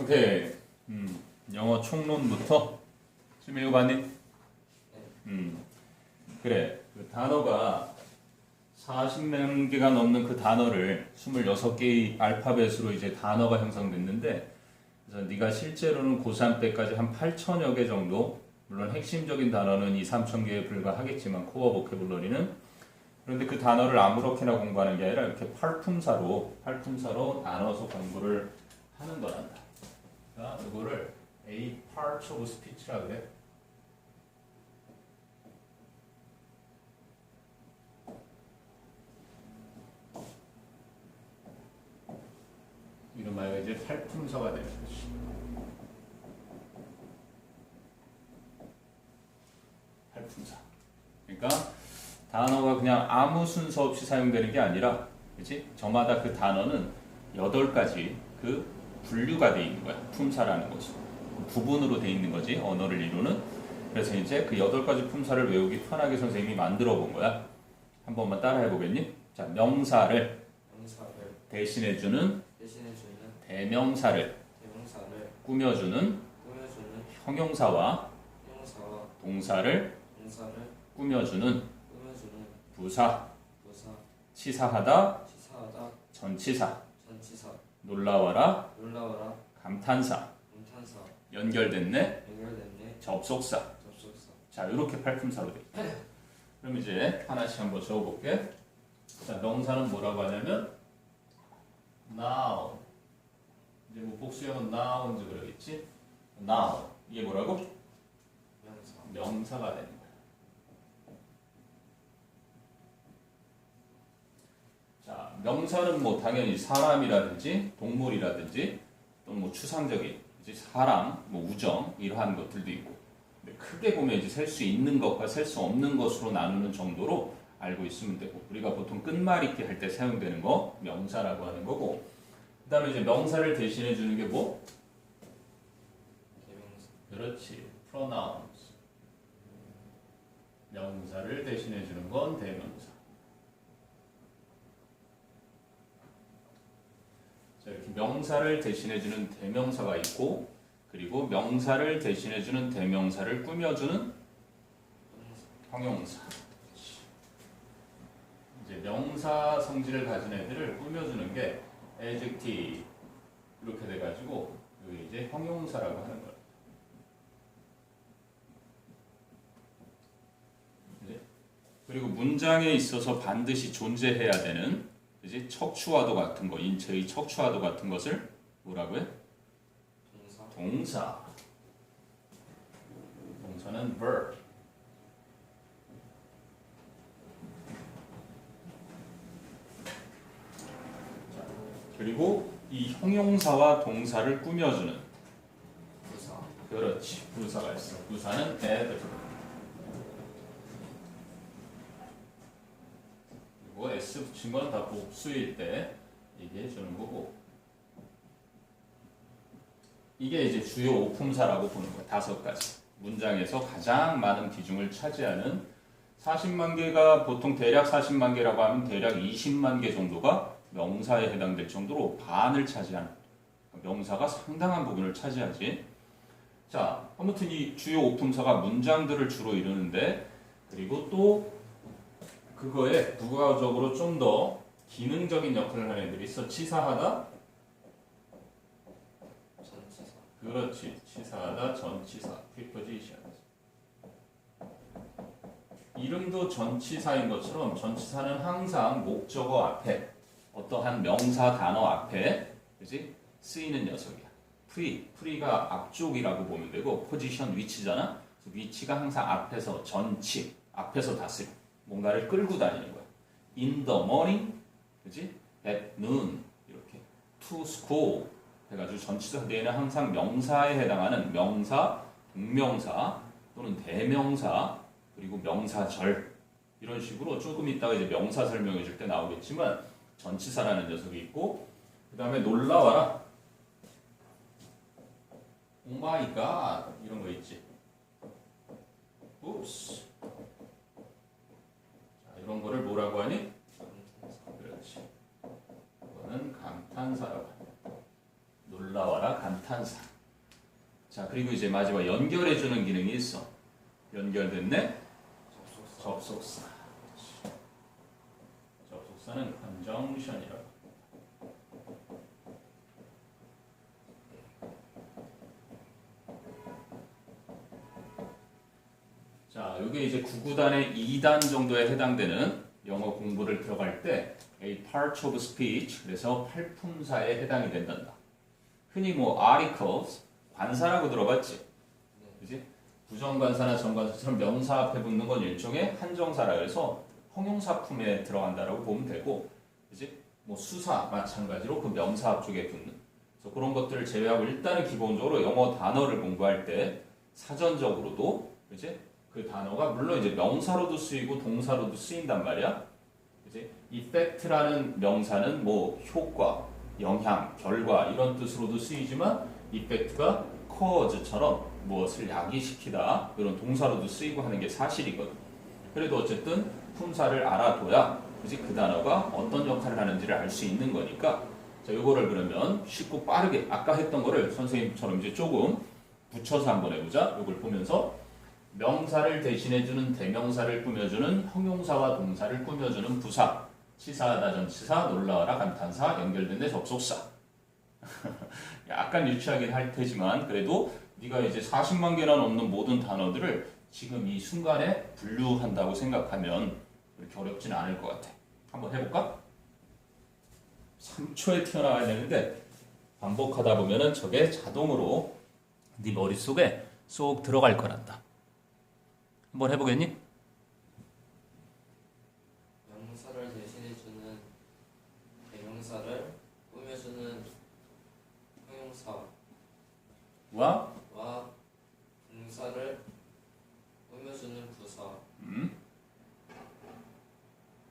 오케이. 영어 총론부터 지금 읽어봤니? 그래. 그 단어가 40만 개가 넘는 그 단어를 26개의 알파벳으로 이제 단어가 형성됐는데, 그래서 네가 실제로는 고3 때까지 한 8천여 개 정도, 물론 핵심적인 단어는 2, 3천 개에 불과하겠지만 코어 보캐블러리는, 그런데 그 단어를 아무렇게나 공부하는 게 아니라 이렇게 팔품사로 나눠서 공부를 하는 거란다. 그러니까 이거를 A part of speech라 그래. 이름하여 이제 팔품사가 되는 거지. 팔품사. 그러니까 단어가 그냥 아무 순서 없이 사용되는 게 아니라, 그렇지? 저마다 그 단어는 8가지 그 분류가 되어 있는 거야. 품사라는 것이. 부분으로 되어 있는 거지. 언어를 이루는. 그래서 이제 그 8가지 품사를 외우기 편하게 선생님이 만들어 본 거야. 한 번만 따라해 보겠니? 자, 명사를 대신해주는 대명사를 꾸며주는 형용사와 동사를 꾸며주는 부사, 치사하다, 전치사, 놀라워라, 감탄사, 연결됐네, 접속사. 자, 이렇게 팔품사로 돼. 그럼 이제 하나씩 한번 적어볼게. 자, 명사는 뭐라고 하냐면 noun. 이제 뭐 복수형은 nouns 그러겠지? noun. 이게 뭐라고? 명사가 되는 거야. 자, 명사는 뭐 당연히 사람이라든지 동물이라든지 또 뭐 추상적인 이제 사랑, 뭐 우정 이러한 것들도 있고. 근데 크게 보면 이제 셀 수 있는 것과 셀 수 없는 것으로 나누는 정도로 알고 있으면 되고, 우리가 보통 끝말잇기 할 때 사용되는 거 명사라고 하는 거고, 그 다음에 이제 명사를 대신해 주는 게 뭐? 그렇지, pronouns. 명사를 대신해 주는 건 대명사. 자, 이렇게 명사를 대신해 주는 대명사가 있고, 그리고 명사를 대신해 주는 대명사를 꾸며주는 형용사. 이제 명사 성질을 가진 애들을 꾸며주는 게 adjective 이렇게 돼가지고 여기 이제 형용사라고 하는 거예요. 그리고 문장에 있어서 반드시 존재해야 되는, 그지? 척추와도 같은 거, 인체의 척추와도 같은 것을 뭐라고 해? 동사. 동사는 verb. 자, 그리고 이 형용사와 동사를 꾸며주는 부사. 그렇지, 부사가 있어. 부사는 add. 그리고 s 붙인 건 다 복수일 때 얘기해 주는 거고, 이게 이제 주요 오품사라고 보는 거야. 5가지. 문장에서 가장 많은 비중을 차지하는, 40만 개가 보통 대략 40만 개라고 하면 대략 20만 개 정도가 명사에 해당될 정도로 반을 차지하는, 명사가 상당한 부분을 차지하지. 자, 아무튼 이 주요 오품사가 문장들을 주로 이루는데, 그리고 또 그거에 부가적으로 좀 더 기능적인 역할을 하는 애들이 있어. 치사하다. 그렇지, 치사하다, 전치사, preposition. 이름도 전치사인 것처럼 전치사는 항상 목적어 앞에, 어떠한 명사 단어 앞에, 그지? 쓰이는 녀석이야. pre가 앞쪽이라고 보면 되고, position 위치잖아. 그래서 위치가 항상 앞에서, 전치 앞에서 다 쓰여. 뭔가를 끌고 다니는 거야. In the morning, 그지? At noon, 이렇게. To school 해가지고 전치사 뒤에는 항상 명사에 해당하는 명사, 동명사 또는 대명사, 그리고 명사절, 이런 식으로 조금 이따가 이제 명사 설명해 줄 때 나오겠지만 전치사라는 녀석이 있고, 그 다음에 놀라워라, 오 마이 갓, 이런 거 있지. 옵스. 자, 이런 거를 뭐라고 하니? 그렇지. 이거는 감탄사라고 합니다. 놀라워라, 감탄. 감탄사. 자, 그리고 이제 마지막 연결해주는 기능이 있어. 연결됐네? 접속사. 접속사는 conjunction이라고. 자, 이게 이제 구구단의 2단 정도에 해당되는 영어 공부를 들어갈 때 a part of speech, 그래서 팔품사에 해당이 된단다. 흔히 뭐 articles, 관사라고 들어봤지? 그지? 부정관사나 정관사처럼 명사 앞에 붙는 건 일종의 한정사라 해서 형용사품에 들어간다라고 보면 되고, 그지? 뭐 수사 마찬가지로 그 명사 앞쪽에 붙는. 그래서 그런 것들을 제외하고 일단은 기본적으로 영어 단어를 공부할 때 사전적으로도, 그지? 그 단어가 물론 이제 명사로도 쓰이고 동사로도 쓰인단 말이야. 그지? effect라는 명사는 뭐 효과, 영향, 결과 이런 뜻으로도 쓰이지만 effect가 cause처럼 무엇을 야기시키다 이런 동사로도 쓰이고 하는 게 사실이거든. 그래도 어쨌든 품사를 알아둬야 그지? 그 단어가 어떤 역할을 하는지를 알 수 있는 거니까. 자, 요거를 그러면 쉽고 빠르게 아까 했던 거를 선생님처럼 이제 조금 붙여서 한번 해보자. 요걸 보면서 명사를 대신해주는 대명사를 꾸며주는 형용사와 동사를 꾸며주는 부사, 치사하다 전치사, 놀라워라 감탄사, 연결된 접속사. 약간 유치하긴 할 테지만 그래도 네가 이제 40만 개나 넘는 모든 단어들을 지금 이 순간에 분류한다고 생각하면 그렇게 어렵진 않을 것 같아. 한번 해볼까? 3초에 튀어나와야 되는데 반복하다 보면은 저게 자동으로 네 머릿속에 쏙 들어갈 거란다. 한번 해보겠니? 명사를 대신해주는 대명사를 꾸며주는 형용사와 동사를 꾸며주는 부사.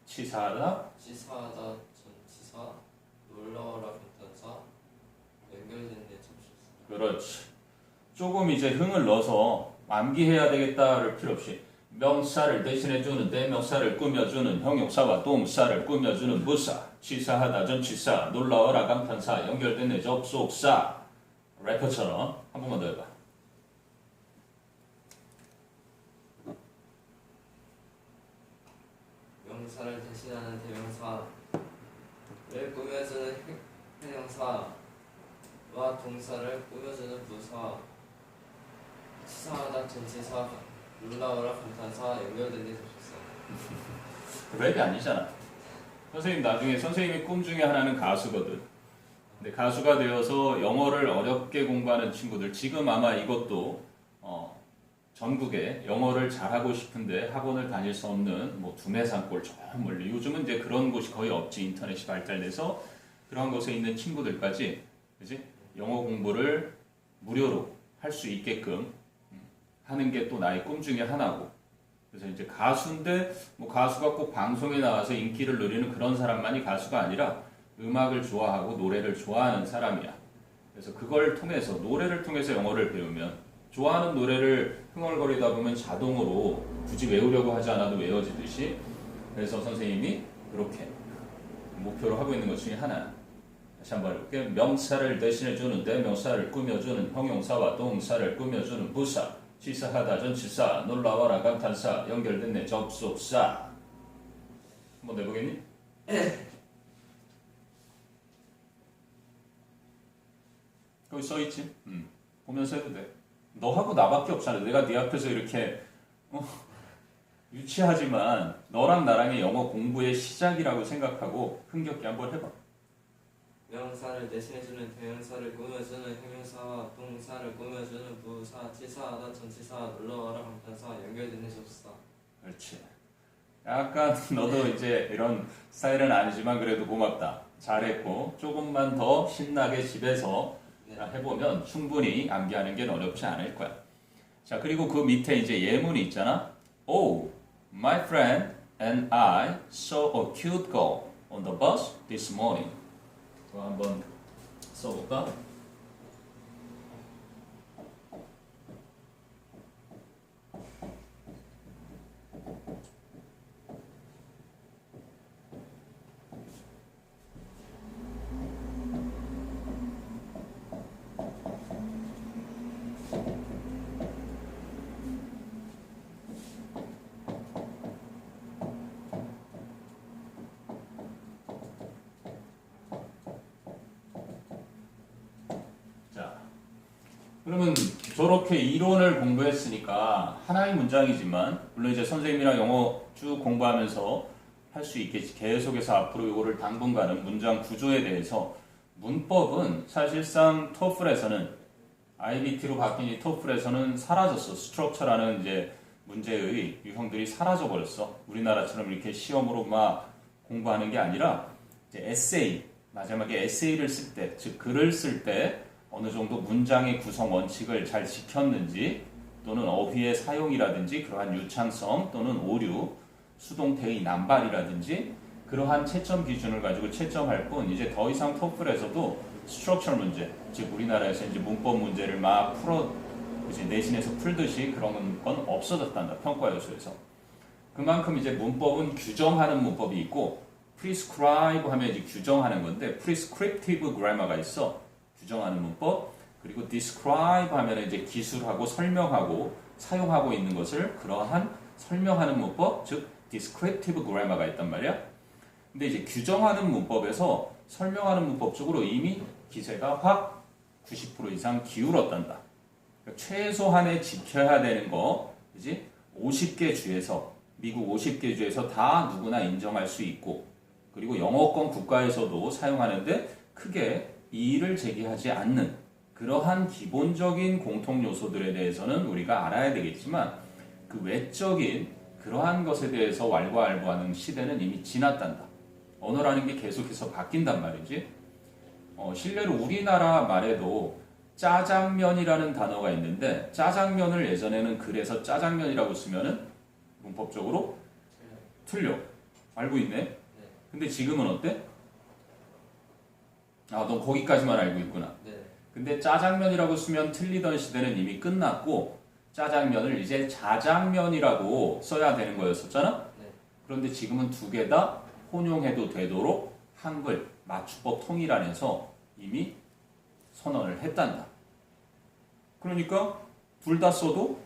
치사하다, 치사하다 전치사, 놀라워라 감탄사, 연결된 내 접속사. 그렇지. 조금 이제 흥을 넣어서 암기해야 되겠다를 필요 없이 명사를 대신해주는 대명사를 꾸며주는 형용사와 동사를 꾸며주는 부사, 치사하다 전치사, 놀라워라 감탄사, 연결된 내 접속사. 래퍼처럼 한 번만 더 해봐. 명사를 대신하는 대명사를 꾸며주는 형용사와 동사를 꾸며주는 부사, 치사하다 전치사, 놀라워라 감탄사, 연결된 데 접속사. 랩이 아니잖아. 선생님 나중에 선생님의 꿈 중에 하나는 가수거든. 근데 가수가 되어서 영어를 어렵게 공부하는 친구들, 지금 아마 이것도 전국에 영어를 잘하고 싶은데 학원을 다닐 수 없는 뭐 두뇌산골 저 멀리, 요즘은 이제 그런 곳이 거의 없지. 인터넷이 발달돼서 그런 곳에 있는 친구들까지, 그지? 영어 공부를 무료로 할 수 있게끔 하는 게 또 나의 꿈 중에 하나고. 그래서 이제 가수인데 뭐 가수가 꼭 방송에 나와서 인기를 누리는 그런 사람만이 가수가 아니라 음악을 좋아하고 노래를 좋아하는 사람이야. 그래서 그걸 통해서, 노래를 통해서 영어를 배우면 좋아하는 노래를 흥얼거리다 보면 자동으로 굳이 외우려고 하지 않아도 외워지듯이, 그래서 선생님이 그렇게 목표로 하고 있는 것 중에 하나. 다시 한번 해볼게요. 명사를 대신해주는 대명사를 꾸며주는 형용사와 동사를 꾸며주는 부사, 치사하다 전치사, 놀라워라 감탄사, 연결된 내 접속사. 한번 내보겠니? 거기 써있지? 보면서 해도 돼. 너하고 나밖에 없잖아. 내가 네 앞에서 이렇게 유치하지만 너랑 나랑의 영어 공부의 시작이라고 생각하고 흥겹게 한번 해봐. 명사를 대신해주는 대명사를 꾸며주는 형용사와 동사를 꾸며주는 부사, 치사하다 전치사, 놀라워라 감탄사, 연결된 데 접속사. 그렇지. 약간 너도 이제 이런 스타일은 아니지만 그래도 고맙다. 잘했고 조금만 더 신나게 집에서 해보면 충분히 암기하는 게 어렵지 않을 거야. 자, 그리고 그 밑에 이제 예문이 있잖아. Oh, my friend and I saw a cute girl on the bus this morning. 그거 한번 써볼까? 그러면 저렇게 이론을 공부했으니까 하나의 문장이지만 물론 이제 선생님이랑 영어 쭉 공부하면서 할 수 있겠지. 계속해서 앞으로 이거를 당분간은 문장 구조에 대해서 문법은 사실상 토플에서는 IBT로 바뀐 이 토플에서는 사라졌어. 스트럭처라는 이제 문제의 유형들이 사라져 버렸어. 우리나라처럼 이렇게 시험으로 막 공부하는 게 아니라 이제 에세이 마지막에 에세이를 쓸 때, 즉 글을 쓸 때 어느 정도 문장의 구성 원칙을 잘 지켰는지 또는 어휘의 사용이라든지 그러한 유창성 또는 오류, 수동태의 남발이라든지 그러한 채점 기준을 가지고 채점할 뿐 이제 더 이상 토플에서도 스트럭처 문제, 즉 우리나라에서 이제 문법 문제를 막 이제 내신에서 풀듯이 그런 건 없어졌단다. 평가 요소에서. 그만큼 이제 문법은 규정하는 문법이 있고 prescribe 하면 이제 규정하는 건데 prescriptive grammar가 있어. 규정하는 문법. 그리고 describe 하면 이제 기술하고 설명하고 사용하고 있는 것을 그러한 설명하는 문법, 즉 descriptive grammar가 있단 말이야. 근데 이제 규정하는 문법에서 설명하는 문법 쪽으로 이미 기세가 확 90% 이상 기울었단다. 그러니까 최소한의 지켜야 되는 거, 그지? 50개 주에서 미국 50개 주에서 다 누구나 인정할 수 있고, 그리고 영어권 국가에서도 사용하는데 크게 이의를 제기하지 않는 그러한 기본적인 공통 요소들에 대해서는 우리가 알아야 되겠지만 그 외적인 그러한 것에 대해서 왈가왈부하는 시대는 이미 지났단다. 언어라는 게 계속해서 바뀐단 말이지. 실례로 우리나라 말에도 짜장면이라는 단어가 있는데 짜장면을 예전에는 글에서 짜장면이라고 쓰면은 문법적으로 틀려. 알고 있네. 근데 지금은 어때? 아, 넌 거기까지만 알고 있구나. 네. 근데 짜장면이라고 쓰면 틀리던 시대는 이미 끝났고 짜장면을 이제 자장면이라고 써야 되는 거였었잖아? 네. 그런데 지금은 두 개 다 혼용해도 되도록 한글 맞춤법 통일안에서 이미 선언을 했단다. 그러니까 둘 다 써도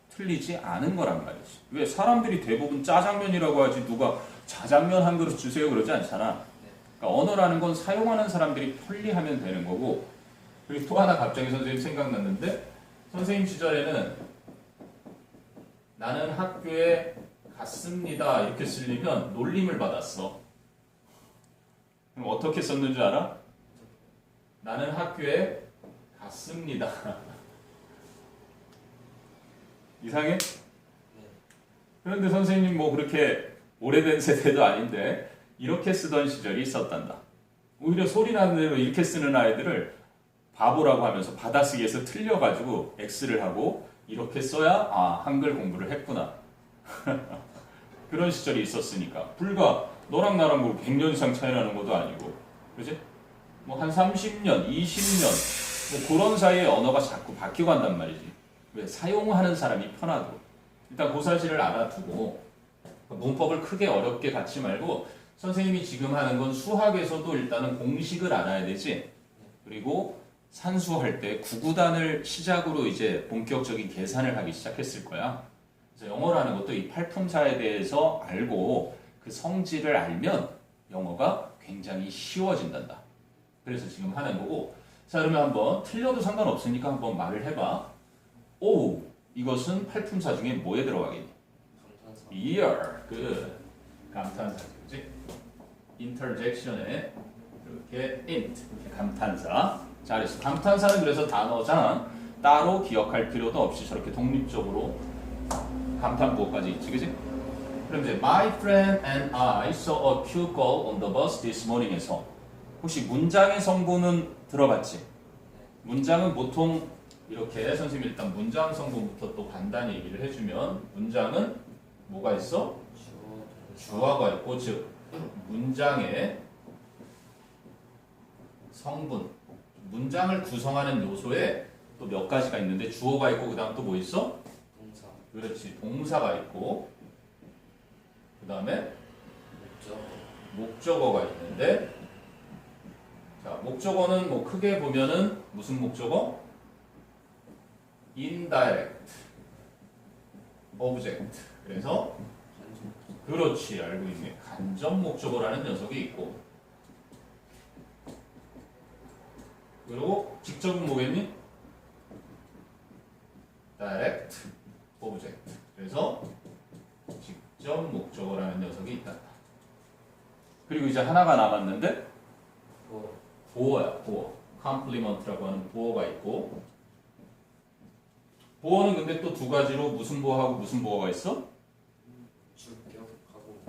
틀리지 않은 거란 말이지. 왜 사람들이 대부분 짜장면이라고 하지 누가 자장면 한 그릇 주세요 그러지 않잖아. 그러니까 언어라는 건 사용하는 사람들이 편리하면 되는 거고. 그리고 또 하나 갑자기 선생님 생각났는데 선생님 시절에는 나는 학교에 갔습니다 이렇게 쓰려면 놀림을 받았어. 그럼 어떻게 썼는 줄 알아? 나는 학교에 갔습니다. 이상해? 그런데 선생님 뭐 그렇게 오래된 세대도 아닌데 이렇게 쓰던 시절이 있었단다. 오히려 소리 나는 대로 이렇게 쓰는 아이들을 바보라고 하면서 받아쓰기에서 틀려가지고 X를 하고 이렇게 써야 한글 공부를 했구나. 그런 시절이 있었으니까 불과 너랑 나랑 뭐 100년 이상 차이 나는 것도 아니고 그지? 뭐 한 30년, 20년 뭐 그런 사이에 언어가 자꾸 바뀌어 간단 말이지. 왜? 사용하는 사람이 편하도록. 일단 그 사실을 알아두고 문법을 크게 어렵게 갖지 말고 선생님이 지금 하는 건 수학에서도 일단은 공식을 알아야 되지. 그리고 산수할 때 구구단을 시작으로 이제 본격적인 계산을 하기 시작했을 거야. 그래서 영어라는 것도 이 팔품사에 대해서 알고 그 성질을 알면 영어가 굉장히 쉬워진단다. 그래서 지금 하는 거고. 자, 그러면 한번 틀려도 상관없으니까 한번 말을 해봐. 오, 이것은 팔품사 중에 뭐에 들어가겠니? 감탄사. year, 그 감탄사, 그렇지? interjection에 이렇게 int, 감탄사. 잘했어. 감탄사는 그래서 단어잖아. 따로 기억할 필요도 없이 저렇게 독립적으로 감탄부호까지 있지, 그지? 그럼 이제 My friend and I saw a cute girl on the bus this morning에서 혹시 문장의 성분은 들어봤지? 문장은 보통 이렇게 선생님이 일단 문장 성분부터 또 간단히 얘기를 해주면 문장은 뭐가 있어? 주어가 있고 즉 문장의 성분 문장을 구성하는 요소에 또 몇 가지가 있는데 주어가 있고 그 다음 또 뭐 있어? 동사. 그렇지 동사가 있고 그 다음에 목적어가 있는데 자 목적어는 뭐 크게 보면은 무슨 목적어? indirect object 그래서 그렇지 알고 있네 간접 목적어라는 녀석이 있고 그리고 직접은 뭐겠니? direct object. 그래서 직접 목적어라는 녀석이 있다. 그리고 이제 하나가 남았는데 뭐 보어야, 보어. compliment라고 하는 보어가 있고, 보어는 근데 또 두 가지로 무슨 보어하고 무슨 보어가 있어? 주격하고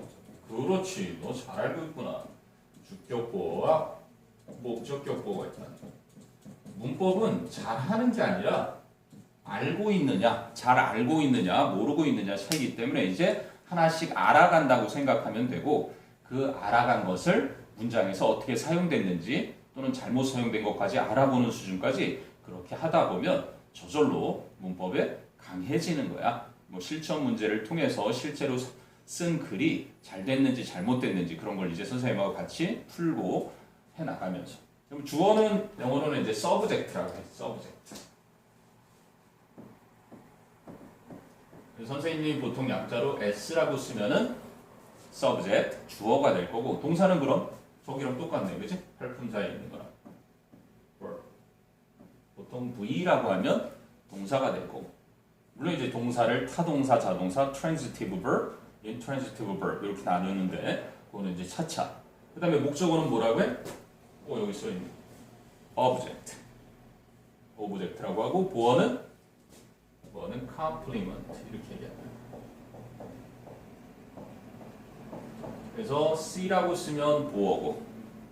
그렇지, 너 잘 알고 있구나. 주격 보어와 목적격 보어가 있다. 문법은 잘하는 게 아니라 알고 있느냐, 잘 알고 있느냐, 모르고 있느냐 차이기 때문에 이제 하나씩 알아간다고 생각하면 되고, 그 알아간 것을 문장에서 어떻게 사용됐는지 또는 잘못 사용된 것까지 알아보는 수준까지 그렇게 하다 보면 저절로 문법에 강해지는 거야. 뭐 실천 문제를 통해서 실제로 쓴 글이 잘 됐는지 잘못됐는지 그런 걸 이제 선생님하고 같이 풀고 해 나가면서. 그럼 주어는 영어로는 이제 subject라고 해. subject. 선생님이 보통 약자로 s라고 쓰면은 subject 주어가 될 거고, 동사는 그럼 저기랑 똑같네, 그지? 팔품사에 있는 거랑. 보통 V라고 하면 동사가 될 거고, 물론 이제 동사를 타동사, 자동사, transitive verb, intransitive verb 이렇게 나누는데 그거는 이제 차차. 그다음에 목적어는 뭐라고 해? 여기 써 있네. object. object라고 하고, 보어는 complement 이렇게 얘기한다. 그래서 C라고 쓰면 보어고,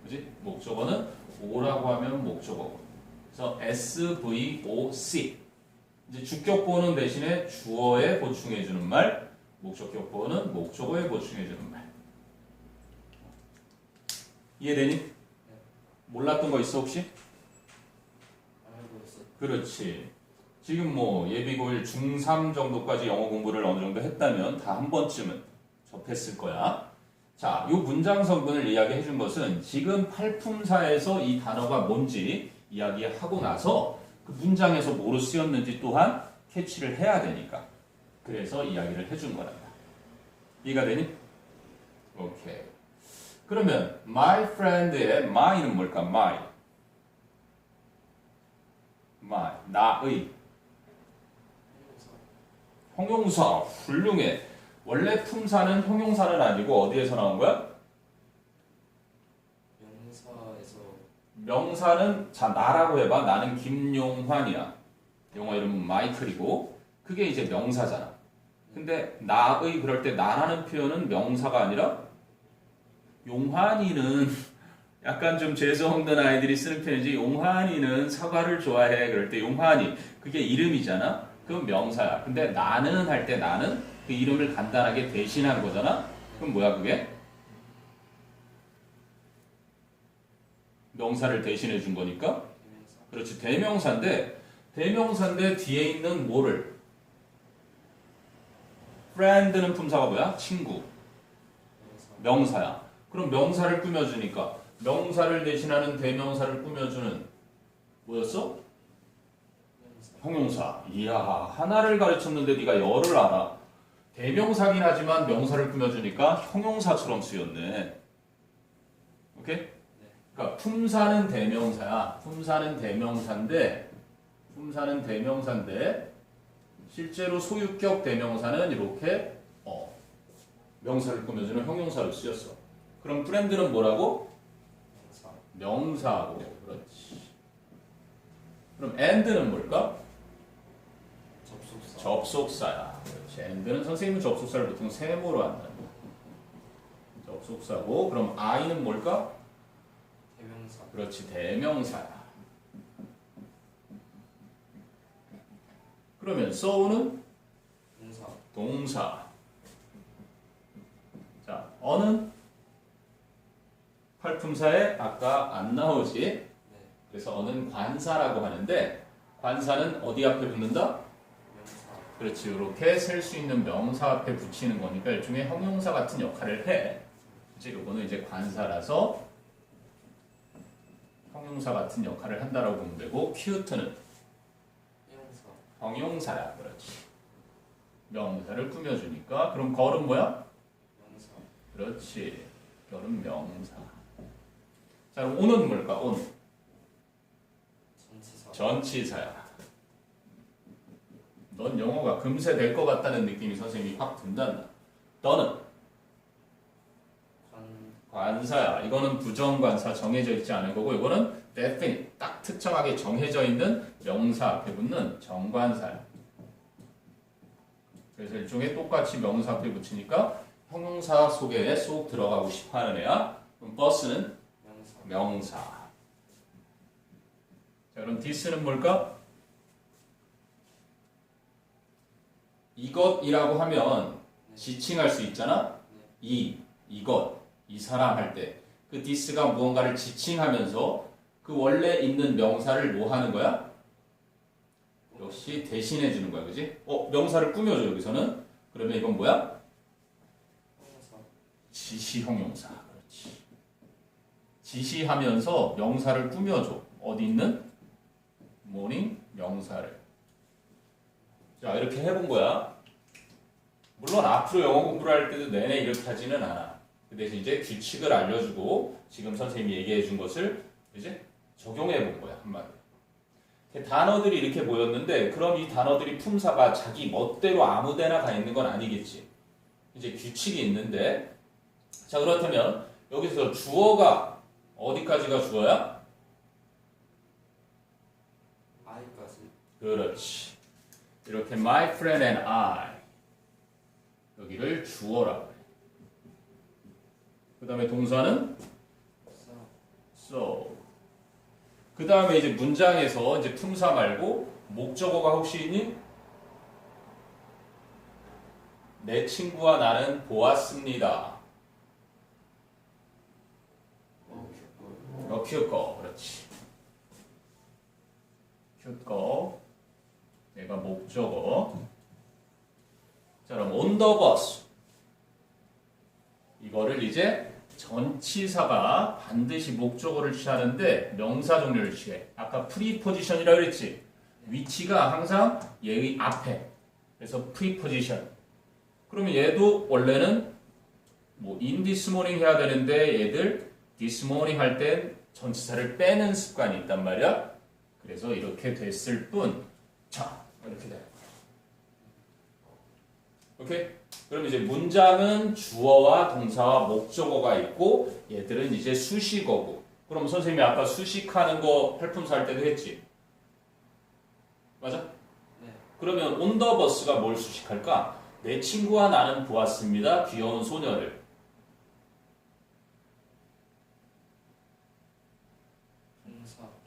그지? 목적어는 O라고 하면 목적어고. 그래서 SVOC. 이제 주격 보어는 대신에 주어에 보충해주는 말, 목적격 보어는 목적어에 보충해주는 말. 이해되니? 몰랐던 거 있어 혹시? 알고 있어. 그렇지. 지금 뭐 예비고일 중3 정도까지 영어 공부를 어느 정도 했다면 다 한 번쯤은 접했을 거야. 자, 이 문장 성분을 이야기해 준 것은 지금 팔품사에서 이 단어가 뭔지 이야기하고 나서 그 문장에서 뭐로 쓰였는지 또한 캐치를 해야 되니까. 그래서 이야기를 해준 거란다. 이해가 되니? 오케이. 그러면 my friend의 my는 뭘까? my. 나의. 형용사. 훌륭해. 원래 품사는 형용사는 아니고 어디에서 나온 거야? 명사에서 명사는, 자, 나라고 해봐. 나는 김용환이야. 영어 이름은 마이클이고, 그게 이제 명사잖아. 근데 나의, 그럴 때 나라는 표현은 명사가 아니라, 용환이는 약간 좀 재수 없는 아이들이 쓰는 표현이지, 용환이는 사과를 좋아해. 그럴 때 용환이, 그게 이름이잖아. 그건 명사야. 근데 나는 할 때 나는 그 이름을 간단하게 대신한 거잖아. 그럼 뭐야 그게? 명사를 대신해 준 거니까. 대명사. 그렇지, 대명사인데 뒤에 있는 뭐를? friend는 품사가 뭐야? 친구. 명사. 명사야. 그럼 명사를 꾸며주니까 명사를 대신하는 대명사를 꾸며주는 뭐였어? 명사. 형용사. 이야, 하나를 가르쳤는데 네가 열을 알아. 대명사긴 하지만 명사를 꾸며주니까 형용사처럼 쓰였네. 오케이? 그러니까 품사는 대명사야. 품사는 대명사인데 실제로 소유격 대명사는 이렇게 명사를 꾸며주는 형용사로 쓰였어. 그럼 프렌드는 뭐라고? 명사. 명사고. 그렇지. 그럼 and는 뭘까? 접속사. 접속사야. 그렇지. and는 선생님은 접속사를 보통 세모로 한다. 접속사고. 그럼 I는 뭘까? 대명사. 그렇지. 대명사야. 그러면 so는 동사. 동사. 자, 어는 팔품사에 아까 안 나오지? 네. 그래서 어는 관사라고 하는데, 관사는 어디 앞에 붙는다? 명사. 그렇지. 이렇게 셀 수 있는 명사 앞에 붙이는 거니까 일종의 형용사 같은 역할을 해. 이제 요거는 이제 관사라서 형용사 같은 역할을 한다라고 보면 되고, cute는 형용사. 형용사야. 그렇지. 명사를 꾸며주니까. 그럼 걸은 뭐야? 명사. 그렇지. 결은 명사. 자, 그럼 온은 뭘까? 온. 전치사. 전치사야. 넌 영어가 금세 될 것 같다는 느낌이 선생님이 확 든단다. 너는 관사야. 이거는 부정관사 정해져 있지 않은 거고 이거는 definite 딱 특정하게 정해져 있는 명사 앞에 붙는 정관사야. 그래서 일종의 똑같이 명사 앞에 붙이니까 형용사 속에 쏙 들어가고 싶어하는 애야. 그럼 버스는 명사. 자, 그럼 this는 뭘까? 이것이라고 하면 지칭할 수 있잖아. 이것, 이 사람 할 때 그 this가 무언가를 지칭하면서 그 원래 있는 명사를 뭐 하는 거야? 역시 대신해 주는 거야, 그지? 명사를 꾸며줘 여기서는. 그러면 이건 뭐야? 지시 형용사. 그렇지. 지시하면서 명사를 꾸며줘. 어디 있는? morning 명사를. 자, 이렇게 해본 거야. 물론 앞으로 영어 공부를 할 때도 내내 이렇게 하지는 않아. 그 대신 이제 규칙을 알려주고 지금 선생님이 얘기해 준 것을 이제 적용해 본 거야, 한마디로. 단어들이 이렇게 모였는데 그럼 이 단어들이 품사가 자기 멋대로 아무데나 가 있는 건 아니겠지. 이제 규칙이 있는데 자, 그렇다면 여기서 주어가 어디까지가 주어야? I까지. 그렇지. 이렇게 my friend and I 여기를 주어라고 해. 그 다음에 동사는 so. 그 다음에 이제 문장에서 이제 품사 말고 목적어가 혹시 있니? 내 친구와 나는 보았습니다. cute 거, 그렇지. cute 거. 내가 목적어. 자, 그럼 on the bus. 이거를 이제 전치사가 반드시 목적어를 취하는데 명사 종류를 취해. 아까 preposition이라고 그랬지. 위치가 항상 얘의 앞에. 그래서 preposition. 그러면 얘도 원래는 뭐 in this morning 해야 되는데 얘들 this morning 할 땐 전치사를 빼는 습관이 있단 말이야. 그래서 이렇게 됐을 뿐. 자, 이렇게 돼. 오케이? 그럼 이제 문장은 주어와 동사와 목적어가 있고 얘들은 이제 수식어고. 그럼 선생님이 아까 수식하는 거 활품사 할 때도 했지? 맞아? 네. 그러면 on the bus가 뭘 수식할까? 내 친구와 나는 보았습니다. 귀여운 소녀를.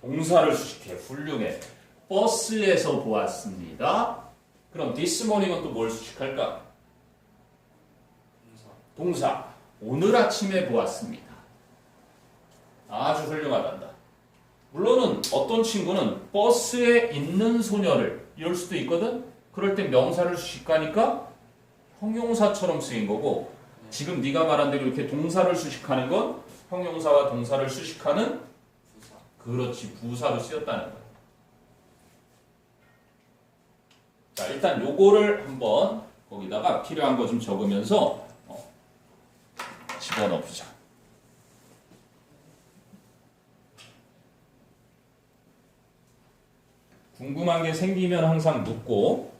동사를 수식해. 훌륭해. 버스에서 보았습니다. 그럼 this morning은 또 뭘 수식할까? 동사. 오늘 아침에 보았습니다. 아주 훌륭하단다. 물론은 어떤 친구는 버스에 있는 소녀를 이럴 수도 있거든. 그럴 때 명사를 수식하니까 형용사처럼 쓰인 거고 지금 네가 말한 대로 이렇게 동사를 수식하는 건 형용사와 동사를 수식하는 그렇지 부사로 쓰였다는 거야. 자, 일단 요거를 한번 거기다가 필요한 거 좀 적으면서 집어넣어보자. 궁금한 게 생기면 항상 묻고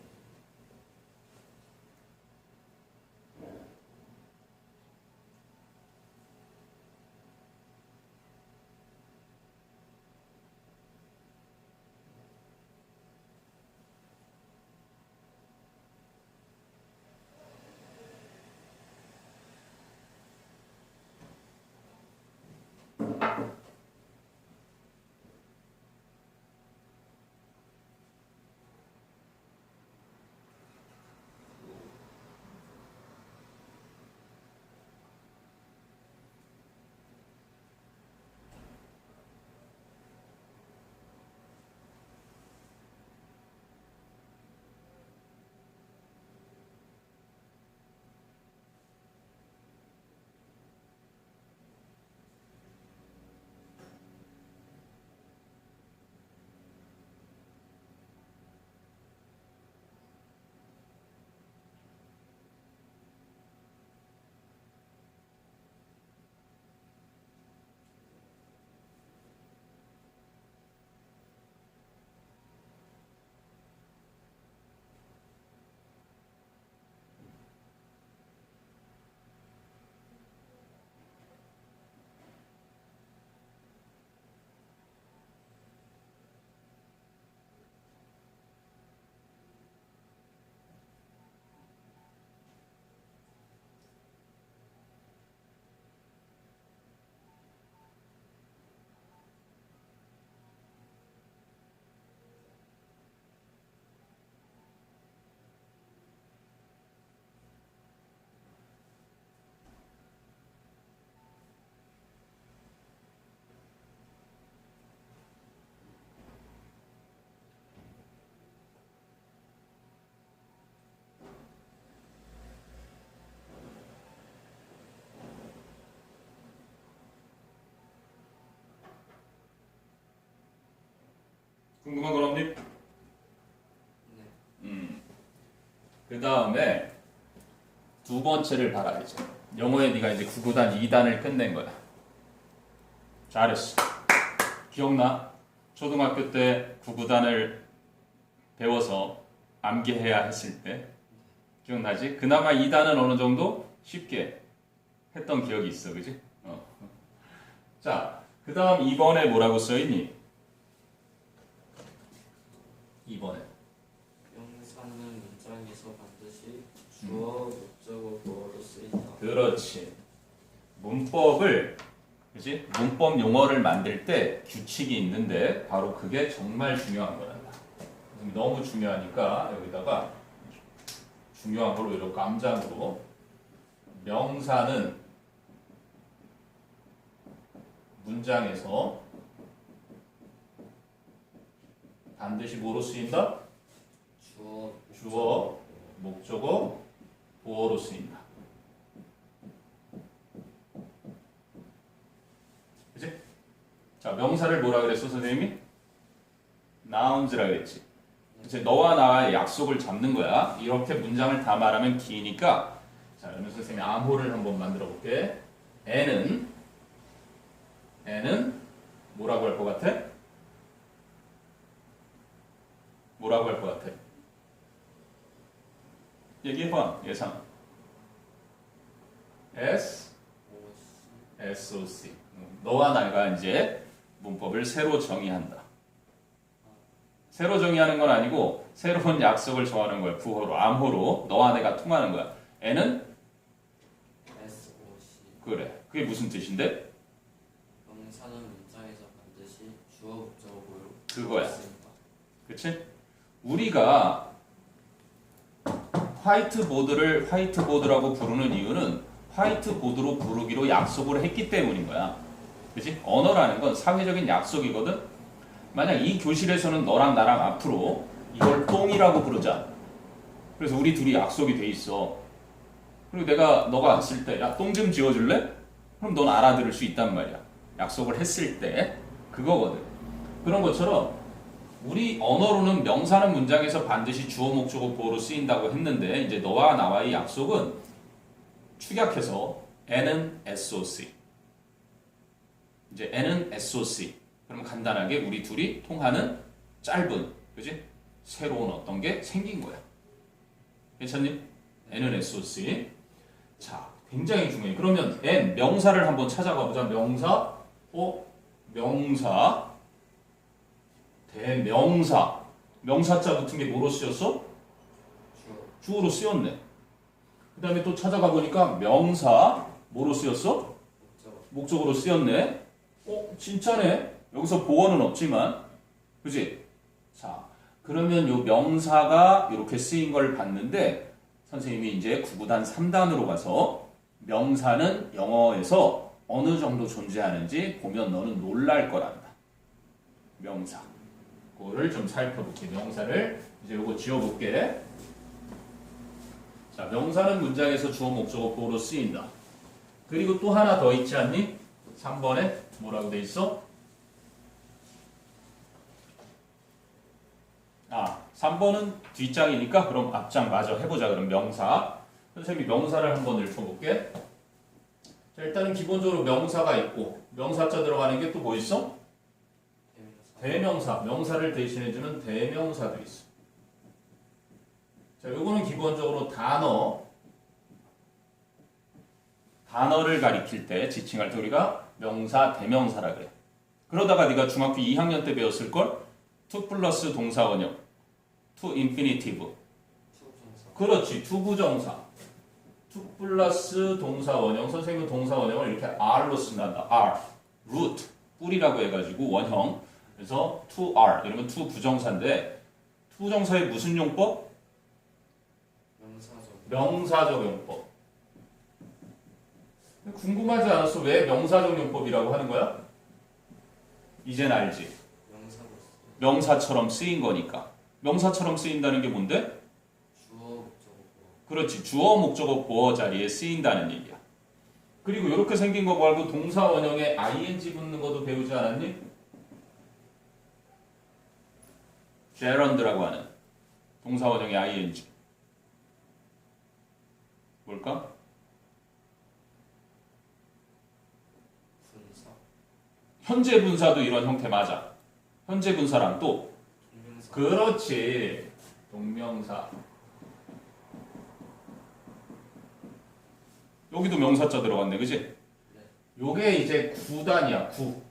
궁금한 건 없니? 네. 그 다음에 두 번째를 봐야지. 영어에 네가 이제 9구단 2단을 끝낸 거야. 잘했어. 기억나? 초등학교 때 9구단을 배워서 암기해야 했을 때 기억나지? 그나마 2단은 어느 정도 쉽게 했던 기억이 있어, 그지? 자, 그 다음 2번에 뭐라고 써있니? 2번에 명사는 문장에서 반드시 주어, 목적어, 보어로 쓰인다. 그렇지. 문법을, 그지? 문법 용어를 만들 때 규칙이 있는데 바로 그게 정말 중요한 거란다. 너무 중요하니까 여기다가 중요한 걸로 이렇게 깜장으로 명사는 문장에서 반드시 뭐로 쓰인다? 주어, 목적어, 보어로 쓰인다. 그치? 자, 명사를 뭐라 그랬어, 선생님이? nouns라 그랬지. 이제 너와 나와의 약속을 잡는 거야. 이렇게 문장을 다 말하면 기니까. 자, 그러면 선생님이 암호를 한번 만들어 볼게. N은 뭐라고 할 것 같아? 뭐라고 할 것 같아? 얘기해봐, 예상. SOC. 너와 나가 이제 문법을 새로 정의한다. 새로 정의하는 건 아니고 새로운 약속을 정하는 거야. 부호로, 암호로 너와 내가 통하는 거야. N은 SOC. 그래. 그게 무슨 뜻인데? 명사는 문장에서 반드시 주어, 목적어, 보어로 그거야. 쓰인다. 그치? 우리가 화이트보드를 화이트보드라고 부르는 이유는 화이트보드로 부르기로 약속을 했기 때문인 거야. 그치? 언어라는 건 사회적인 약속이거든? 만약 이 교실에서는 너랑 나랑 앞으로 이걸 똥이라고 부르자. 그래서 우리 둘이 약속이 돼 있어. 그리고 너가 왔을 때, 야, 똥 좀 지워줄래? 그럼 넌 알아들을 수 있단 말이야. 약속을 했을 때. 그거거든. 그런 것처럼 우리 언어로는 명사는 문장에서 반드시 주어, 목적어, 보어로 쓰인다고 했는데 이제 너와 나와의 약속은 축약해서 N은 SOC. 이제 N은 SOC. 그럼 간단하게 우리 둘이 통하는 짧은, 그지? 새로운 어떤 게 생긴 거야. 괜찮니? N은 SOC. 자, 굉장히 중요해. 그러면 N, 명사를 한번 찾아가 보자. 명사, 명사, 대명사. 명사자 붙은 게 뭐로 쓰였어? 주어로 쓰였네. 그 다음에 또 찾아가 보니까 명사, 뭐로 쓰였어? 목적어로 쓰였네. 진짜네. 여기서 보어는 없지만, 그지? 자, 그러면 요 명사가 이렇게 쓰인 걸 봤는데, 선생님이 이제 9구단 3단으로 가서 명사는 영어에서 어느 정도 존재하는지 보면 너는 놀랄 거란다. 명사. 그거를 좀 살펴볼게. 명사를 이제 요거 지워볼게. 자, 명사는 문장에서 주어, 목적어, 보어로 쓰인다. 그리고 또 하나 더 있지 않니? 3번에 뭐라고 돼 있어? 3번은 뒷장이니까 그럼 앞장 마저 해보자. 그럼 명사. 선생님이 명사를 한번 읽어볼게. 자, 일단은 기본적으로 명사가 있고 명사자 들어가는 게 또 뭐 있어? 대명사. 명사를 대신해주는 대명사도 있어. 자, 요거는 기본적으로 단어를 가리킬 때 지칭할 때 우리가 명사, 대명사라 그래. 그러다가 네가 중학교 2학년 때 배웠을 걸 to 플러스 동사 원형, to infinitive. 그렇지, to 부정사. to 플러스 동사 원형. 선생님은 동사 원형을 이렇게 r로 쓴단다. r, root, 뿌리라고 해가지고 원형. 그래서 to r 이러면 to 부정사인데 to 부정사의 무슨 용법? 명사적 용법. 궁금하지 않았어? 왜 명사적 용법이라고 하는 거야? 이젠 알지? 명사처럼 쓰인 거니까. 명사처럼 쓰인다는 게 뭔데? 주어, 목적어, 보어. 그렇지. 주어, 목적어, 보어 자리에 쓰인다는 얘기야. 그리고 이렇게 생긴 거 말고 동사 원형에 ing 붙는 것도 배우지 않았니? gerund라고 하는 동사 원형의 ing. 뭘까? 분사. 현재 분사도 이런 형태 맞아. 현재 분사랑 또 동명사. 그렇지. 동명사. 여기도 명사자 들어갔네. 그지? 네. 요게 이제 구단이야. 구.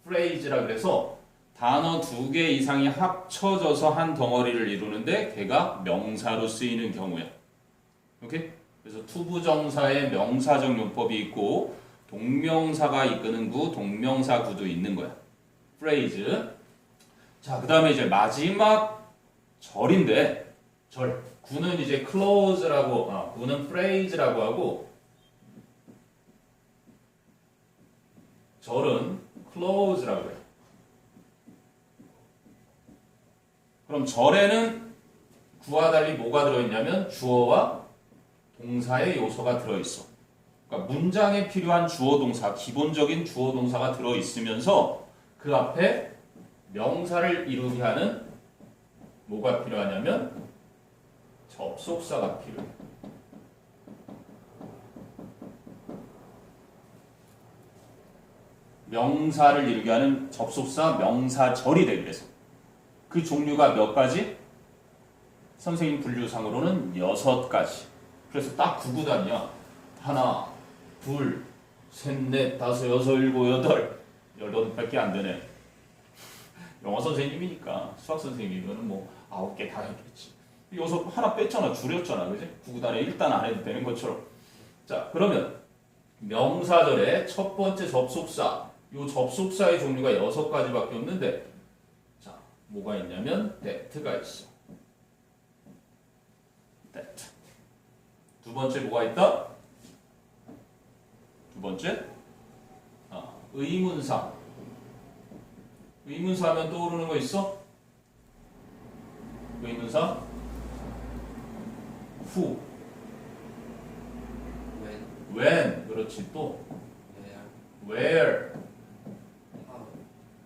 phrase라 그래서 단어 2개 이상이 합쳐져서 한 덩어리를 이루는데 걔가 명사로 쓰이는 경우야. 오케이? 그래서 투부정사의 명사적 용법이 있고 동명사가 이끄는 구, 동명사 구도 있는 거야. phrase. 자, 그 다음에 이제 마지막 절인데 절. 구는 이제 clause라고, 구는 phrase라고 하고 절은 clause라고 해요. 그럼 절에는 구와 달리 뭐가 들어있냐면 주어와 동사의 요소가 들어있어. 그러니까 문장에 필요한 주어 동사, 기본적인 주어 동사가 들어있으면서 그 앞에 명사를 이루게 하는 뭐가 필요하냐면 접속사가 필요해. 명사를 이루게 하는 접속사 명사절이 돼. 그래서 그 종류가 몇 가지? 선생님 분류상으로는 6가지. 그래서 딱 9구단이야. 하나, 둘, 셋, 넷, 다섯, 여섯, 일곱, 여덟. 18밖에 안 되네. 영어 선생님이니까 수학 선생님이면 뭐 9개 다 했겠지. 여기서 하나 뺐잖아. 줄였잖아. 그지? 9구단에 일단 안 해도 되는 것처럼. 자, 그러면 명사절의 첫 번째 접속사. 이 접속사의 종류가 6가지밖에 없는데, 자, 뭐가 있냐면 that가 있어. that. 두 번째 뭐가 있다? 두 번째 의문사. 의문사 하면 떠오르는 거 있어? 의문사 who, when, 그렇지. 또 where,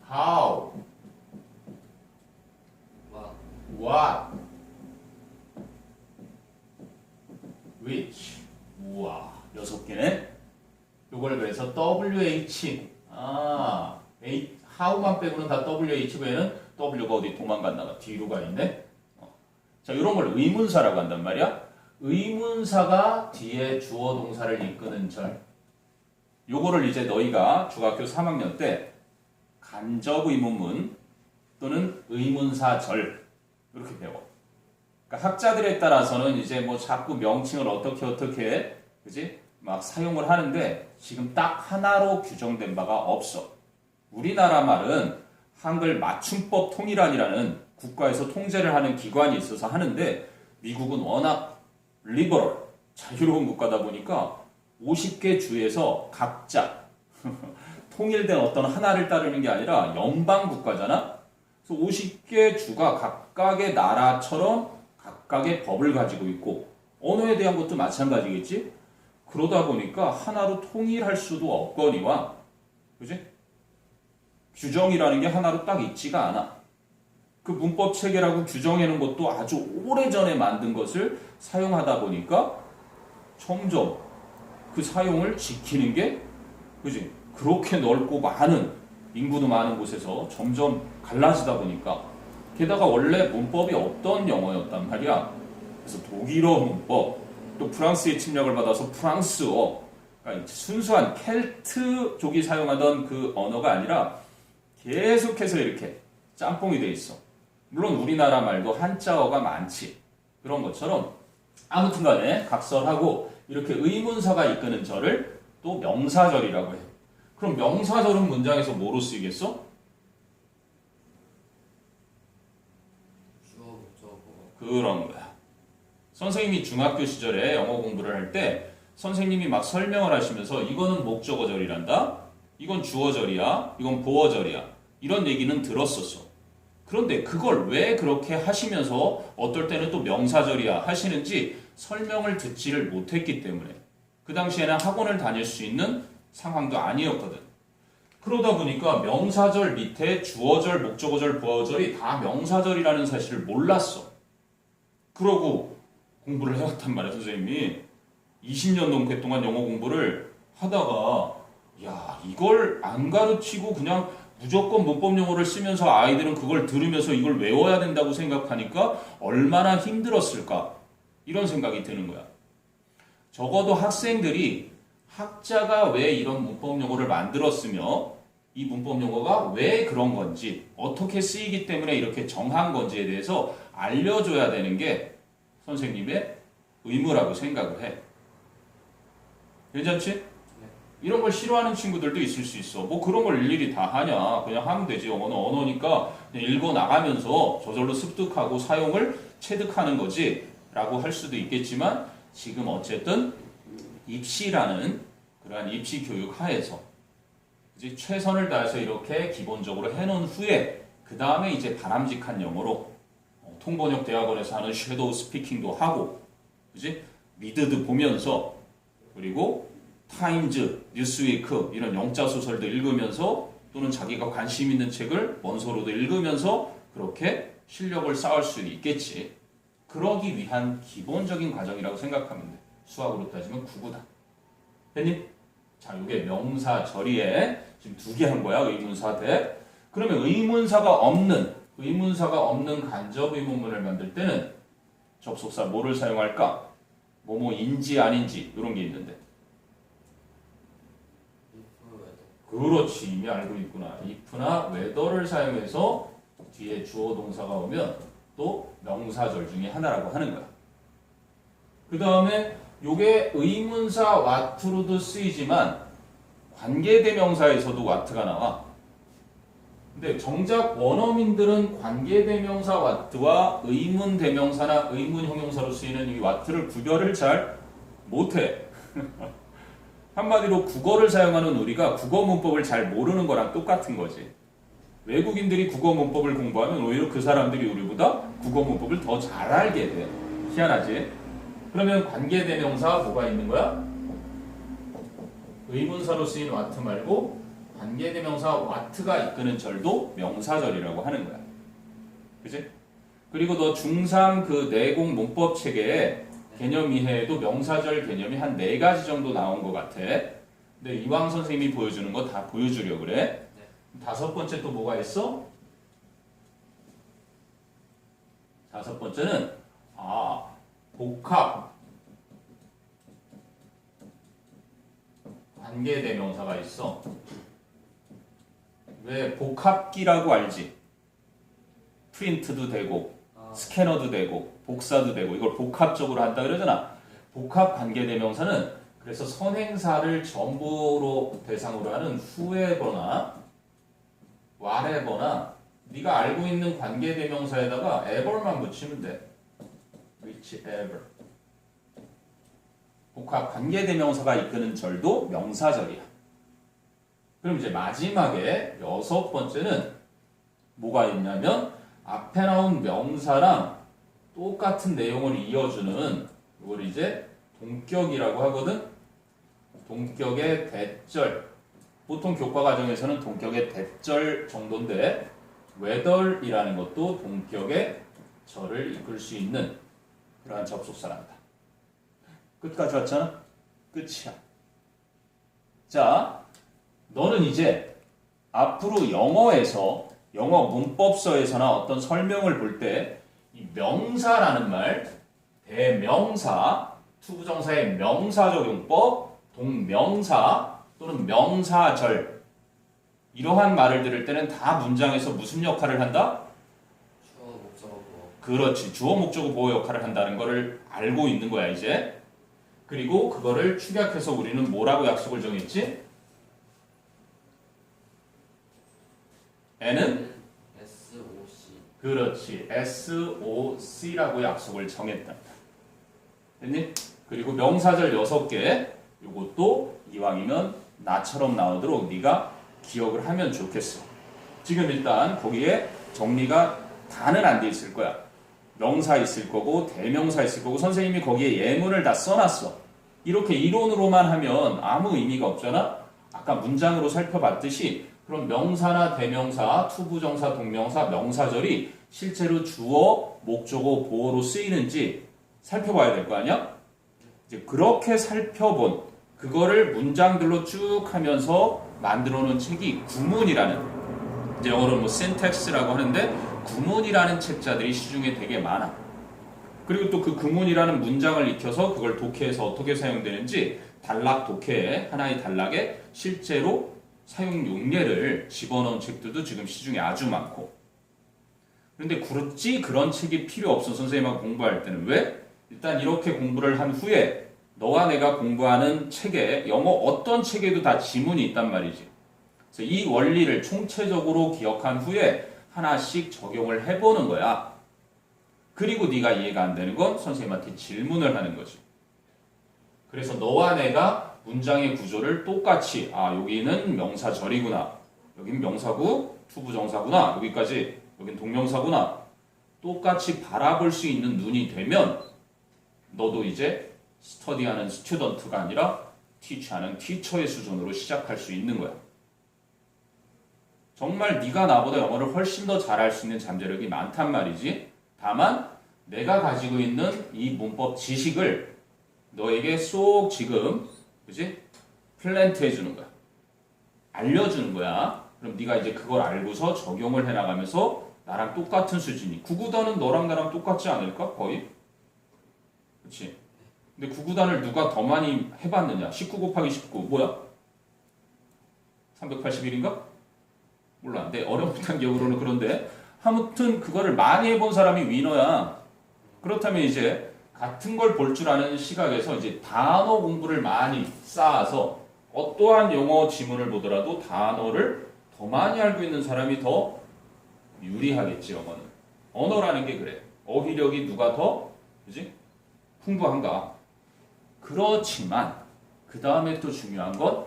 how, what, which. 우와, 6개네. 요걸 그래서 WH, how만 빼고는 다 WH고 얘는 W가 어디 도망갔나봐. 뒤로 가 있네. 자, 이런 걸 의문사라고 한단 말이야. 의문사가 뒤에 주어 동사를 이끄는 절. 요거를 이제 너희가 중학교 3학년 때 간접 의문문 또는 의문사절 이렇게 배워. 그러니까 학자들에 따라서는 이제 뭐 자꾸 명칭을 어떻게 그지? 막 사용을 하는데 지금 딱 하나로 규정된 바가 없어. 우리나라 말은 한글 맞춤법 통일안이라는 국가에서 통제를 하는 기관이 있어서 하는데 미국은 워낙 리버럴, 자유로운 국가다 보니까 50개 주에서 각자 통일된 어떤 하나를 따르는 게 아니라 연방 국가잖아. 그래서 50개 주가 각각의 나라처럼 각각의 법을 가지고 있고 언어에 대한 것도 마찬가지겠지. 그러다 보니까 하나로 통일할 수도 없거니와, 그지? 규정이라는 게 하나로 딱 있지가 않아. 그 문법 체계라고 규정해놓은 것도 아주 오래전에 만든 것을 사용하다 보니까 점점 그 사용을 지키는 게, 그지? 그렇게 넓고 많은, 인구도 많은 곳에서 점점 갈라지다 보니까, 게다가 원래 문법이 없던 영어였단 말이야. 그래서 독일어 문법, 또 프랑스의 침략을 받아서 프랑스어, 그러니까 순수한 켈트족이 사용하던 그 언어가 아니라 계속해서 이렇게 짬뽕이 돼 있어. 물론 우리나라 말도 한자어가 많지. 그런 것처럼 아무튼 간에 각설하고 이렇게 의문사가 이끄는 절을 또 명사절이라고 해. 그럼 명사절은 문장에서 뭐로 쓰이겠어? 주어, 목적어. 그런 거야. 선생님이 중학교 시절에 영어 공부를 할 때 선생님이 막 설명을 하시면서 이거는 목적어절이란다. 이건 주어절이야. 이건 보어절이야. 이런 얘기는 들었었어. 그런데 그걸 왜 그렇게 하시면서 어떨 때는 또 명사절이야 하시는지 설명을 듣지를 못했기 때문에 그 당시에는 학원을 다닐 수 있는 상황도 아니었거든. 그러다 보니까 명사절 밑에 주어절, 목적어절, 부어절이 다 명사절이라는 사실을 몰랐어. 그러고 공부를 해왔단 말이야, 선생님이. 20년 넘게 동안 영어 공부를 하다가 야, 이걸 안 가르치고 그냥 무조건 문법 용어를 쓰면서 아이들은 그걸 들으면서 이걸 외워야 된다고 생각하니까 얼마나 힘들었을까? 이런 생각이 드는 거야. 적어도 학생들이 학자가 왜 이런 문법 용어를 만들었으며 이 문법 용어가 왜 그런 건지 어떻게 쓰이기 때문에 이렇게 정한 건지에 대해서 알려줘야 되는 게 선생님의 의무라고 생각을 해. 괜찮지? 이런 걸 싫어하는 친구들도 있을 수 있어. 뭐 그런 걸 일일이 다 하냐. 그냥 하면 되지. 영어는 언어니까 그냥 읽어나가면서 저절로 습득하고 사용을 체득하는 거지 라고 할 수도 있겠지만 지금 어쨌든 입시라는 그러한 입시 교육 하에서 이제 최선을 다해서 이렇게 기본적으로 해놓은 후에 그 다음에 이제 바람직한 영어로 통번역 대학원에서 하는 섀도우 스피킹도 하고 그지? 미드도 보면서 그리고 타임즈, 뉴스위크 이런 영자 소설도 읽으면서 또는 자기가 관심 있는 책을 원서로도 읽으면서 그렇게 실력을 쌓을 수 있겠지. 그러기 위한 기본적인 과정이라고 생각하면 돼. 수학으로 따지면 구구다. 됐니? 자, 이게 명사 절이에 지금 2개 한 거야. 의문사 대. 그러면 의문사가 없는 간접 의문문을 만들 때는 접속사 뭐를 사용할까? 뭐뭐인지 아닌지 이런 게 있는데. 그렇지, 이미 알고 있구나. if나 whether를 사용해서 뒤에 주어 동사가 오면 또 명사절 중에 하나라고 하는 거야. 그 다음에 요게 의문사 what로도 쓰이지만 관계대명사에서도 what가 나와. 근데 정작 원어민들은 관계대명사 what와 의문대명사나 의문형용사로 쓰이는 이 what를 구별을 잘 못해. 한마디로 국어를 사용하는 우리가 국어 문법을 잘 모르는 거랑 똑같은 거지. 외국인들이 국어 문법을 공부하면 오히려 그 사람들이 우리보다 국어 문법을 더 잘 알게 돼. 희한하지? 그러면 관계대명사 뭐가 있는 거야? 의문사로 쓰인 what 말고 관계대명사 what가 이끄는 절도 명사절이라고 하는 거야. 그치? 그리고 너 중3 그 내공 문법 체계에 개념 이해에도 명사절 개념이 한 4가지 정도 나온 것 같아. 근데 이왕 선생님이 보여주는 거 다 보여주려고 그래. 5번째 또 뭐가 있어? 5번째는 복합 관계대명사가 있어. 왜 복합기라고 알지? 프린트도 되고 스캐너도 되고 복사도 되고 이걸 복합적으로 한다 그러잖아. 복합 관계대명사는 그래서 선행사를 전부로 대상으로 하는 whoever나 whatever나 네가 알고 있는 관계대명사에다가 ever만 붙이면 돼. whichever. 복합 관계대명사가 이끄는 절도 명사절이야. 그럼 이제 마지막에 6번째는 뭐가 있냐면 앞에 나온 명사랑 똑같은 내용을 이어주는 이걸 이제 동격이라고 하거든. 동격의 대절. 보통 교과 과정에서는 동격의 대절 정도인데 whether이라는 것도 동격의 절을 이끌 수 있는 그러한 접속사란다. 끝까지 왔잖아? 끝이야. 자, 너는 이제 앞으로 영어 문법서에서나 어떤 설명을 볼 때 이 명사라는 말, 대명사, 투부정사의 명사적용법, 동명사 또는 명사절 이러한 말을 들을 때는 다 문장에서 무슨 역할을 한다? 주어, 목적어, 보어. 그렇지. 주어, 목적어, 보어 역할을 한다는 거를 알고 있는 거야 이제. 그리고 그거를 축약해서 우리는 뭐라고 약속을 정했지? N은 SOC. 그렇지. SOC라고 약속을 정했다. 됐니? 그리고 명사절 6개 이것도 이왕이면 나처럼 나오도록 네가 기억을 하면 좋겠어. 지금 일단 거기에 정리가 다는 안 돼 있을 거야. 명사 있을 거고 대명사 있을 거고 선생님이 거기에 예문을 다 써놨어. 이렇게 이론으로만 하면 아무 의미가 없잖아. 아까 문장으로 살펴봤듯이 그럼 명사나 대명사, 투부정사, 동명사, 명사절이 실제로 주어, 목적어, 보어로 쓰이는지 살펴봐야 될 거 아니야? 이제 그렇게 살펴본 그거를 문장들로 쭉 하면서 만들어 놓은 책이 구문이라는, 이제 영어로 뭐 syntax라고 하는데 구문이라는 책자들이 시중에 되게 많아. 그리고 또 그 구문이라는 문장을 익혀서 그걸 독해에서 어떻게 사용되는지 단락 독해에 하나의 단락에 실제로 사용 용례를 집어넣은 책들도 지금 시중에 아주 많고. 그런데 굳이 그런 책이 필요 없어 선생님하고 공부할 때는. 왜? 일단 이렇게 공부를 한 후에 너와 내가 공부하는 책에 영어 어떤 책에도 다 지문이 있단 말이지. 그래서 이 원리를 총체적으로 기억한 후에 하나씩 적용을 해보는 거야. 그리고 네가 이해가 안 되는 건 선생님한테 질문을 하는 거지. 그래서 너와 내가 문장의 구조를 똑같이 여기는 명사절이구나, 여긴 명사구, 투부정사구나, 여기까지 여긴 동명사구나 똑같이 바라볼 수 있는 눈이 되면 너도 이제 스터디하는 스튜던트가 아니라 티치하는 티처의 수준으로 시작할 수 있는 거야. 정말 네가 나보다 영어를 훨씬 더 잘할 수 있는 잠재력이 많단 말이지. 다만 내가 가지고 있는 이 문법 지식을 너에게 쏙 지금 그지? 플랜트 해주는 거야. 알려주는 거야. 그럼 네가 이제 그걸 알고서 적용을 해나가면서 나랑 똑같은 수준이. 구구단은 너랑 나랑 똑같지 않을까? 거의? 그치? 근데 구구단을 누가 더 많이 해봤느냐? 19 곱하기 19 뭐야? 381인가? 몰라. 내 어려운한 기억으로는 그런데 아무튼 그거를 많이 해본 사람이 위너야. 그렇다면 이제 같은 걸 볼 줄 아는 시각에서 이제 단어 공부를 많이 쌓아서 어떠한 영어 지문을 보더라도 단어를 더 많이 알고 있는 사람이 더 유리하겠지. 영어는. 언어라는 게 그래. 어휘력이 누가 더 그지? 풍부한가? 그렇지만 그 다음에 또 중요한 건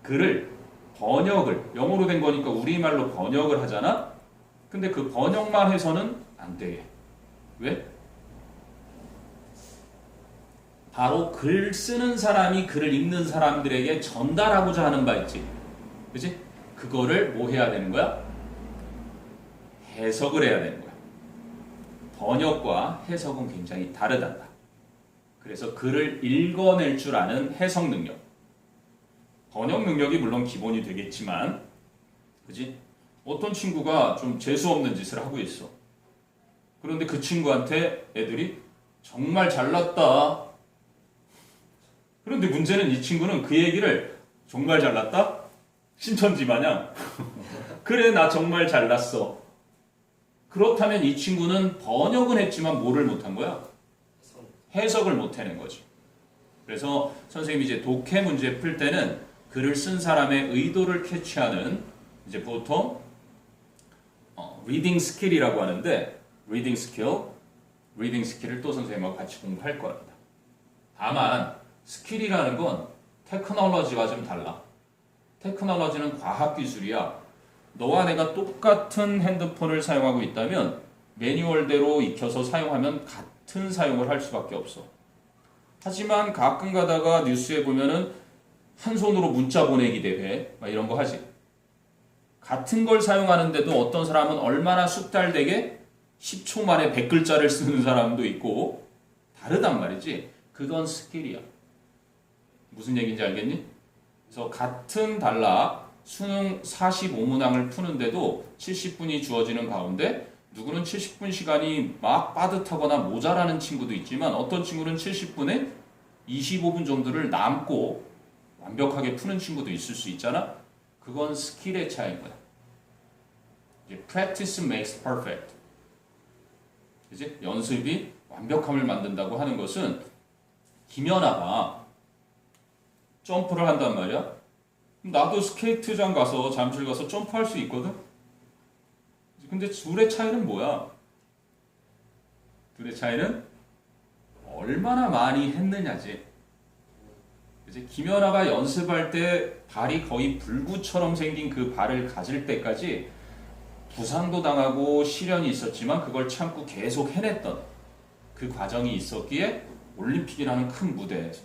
글을 번역을 영어로 된 거니까 우리말로 번역을 하잖아. 근데 그 번역만 해서는 안 돼. 왜? 바로 글 쓰는 사람이 글을 읽는 사람들에게 전달하고자 하는 바 있지. 그치? 그거를 뭐 해야 되는 거야? 해석을 해야 되는 거야. 번역과 해석은 굉장히 다르단다. 그래서 글을 읽어낼 줄 아는 해석 능력. 번역 능력이 물론 기본이 되겠지만, 그지? 어떤 친구가 좀 재수없는 짓을 하고 있어. 그런데 그 친구한테 애들이 정말 잘났다. 그런데 문제는 이 친구는 그 얘기를 정말 잘났다? 신천지 마냥. 그래, 나 정말 잘났어. 그렇다면 이 친구는 번역은 했지만 뭐를 못한 거야? 해석을 못하는 거지. 그래서 선생님이 이제 독해 문제 풀 때는 글을 쓴 사람의 의도를 캐치하는 이제 보통 리딩 스킬이라고 하는데 리딩 스킬을 또 선생님하고 같이 공부할 겁니다. 다만 스킬이라는 건 테크놀로지와 좀 달라. 테크놀로지는 과학기술이야. 너와 내가 똑같은 핸드폰을 사용하고 있다면 매뉴얼대로 익혀서 사용하면 같은 사용을 할 수밖에 없어. 하지만 가끔 가다가 뉴스에 보면은 한 손으로 문자 보내기 대회 막 이런 거 하지. 같은 걸 사용하는데도 어떤 사람은 얼마나 숙달되게 10초 만에 100글자를 쓰는 사람도 있고 다르단 말이지. 그건 스킬이야. 무슨 얘기인지 알겠니? 그래서 같은 단락 수능 45문항을 푸는데도 70분이 주어지는 가운데 누구는 70분 시간이 막 빠듯하거나 모자라는 친구도 있지만 어떤 친구는 70분에 25분 정도를 남고 완벽하게 푸는 친구도 있을 수 있잖아. 그건 스킬의 차이인 거야. 이제 practice makes perfect. 이제 연습이 완벽함을 만든다고 하는 것은 김연아가 점프를 한단 말이야. 나도 스케이트장 가서 잠실 가서 점프할 수 있거든. 근데 둘의 차이는 뭐야? 둘의 차이는 얼마나 많이 했느냐지. 이제 김연아가 연습할 때 발이 거의 불구처럼 생긴 그 발을 가질 때까지 부상도 당하고 시련이 있었지만 그걸 참고 계속 해냈던 그 과정이 있었기에 올림픽이라는 큰 무대에서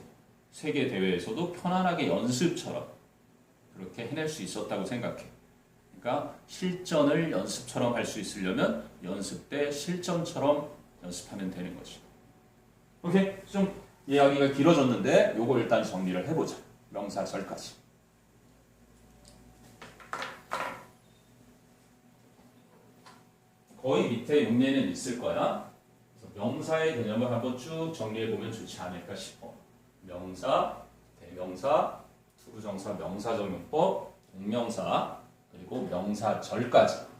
세계 대회에서도 편안하게 연습처럼 그렇게 해낼 수 있었다고 생각해. 그러니까 실전을 연습처럼 할 수 있으려면 연습 때 실전처럼 연습하면 되는 거지. 오케이? 좀 이야기가 길어졌는데 요거 일단 정리를 해보자. 명사절까지. 거의 밑에 용례는 있을 거야. 그래서 명사의 개념을 한번 쭉 정리해보면 좋지 않을까 싶어. 명사, 대명사, 투부정사, 명사적용법, 동명사, 그리고 명사절까지.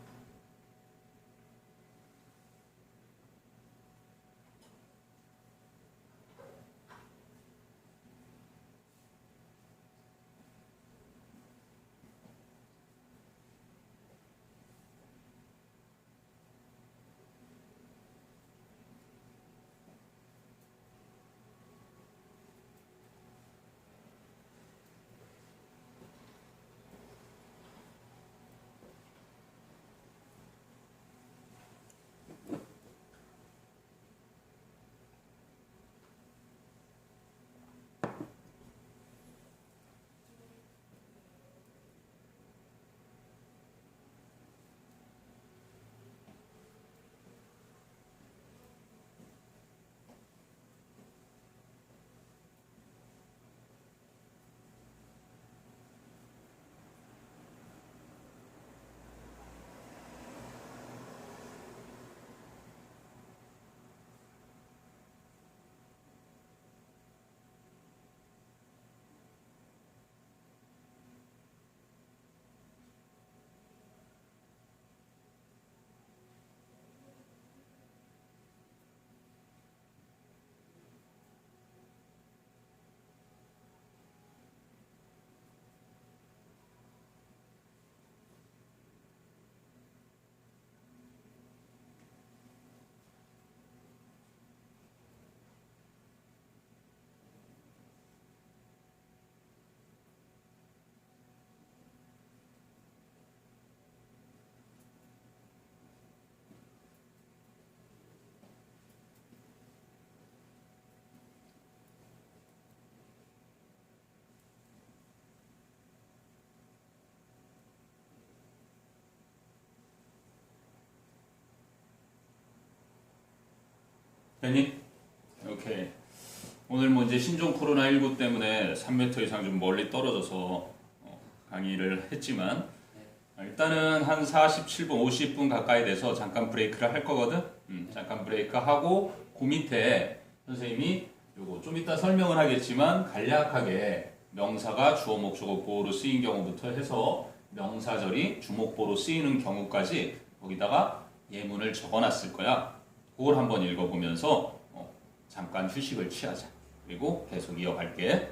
됐니? 오케이. 오늘 뭐 이제 신종 코로나19 때문에 3m 이상 좀 멀리 떨어져서 강의를 했지만 일단은 한 47분, 50분 가까이 돼서 잠깐 브레이크를 할 거거든. 잠깐 브레이크 하고 그 밑에 선생님이 요거 좀 이따 설명을 하겠지만 간략하게 명사가 주어, 목적어, 보어로 쓰인 경우부터 해서 명사절이 주목보로 쓰이는 경우까지 거기다가 예문을 적어놨을 거야. 그걸 한번 읽어보면서 잠깐 휴식을 취하자. 그리고 계속 이어갈게.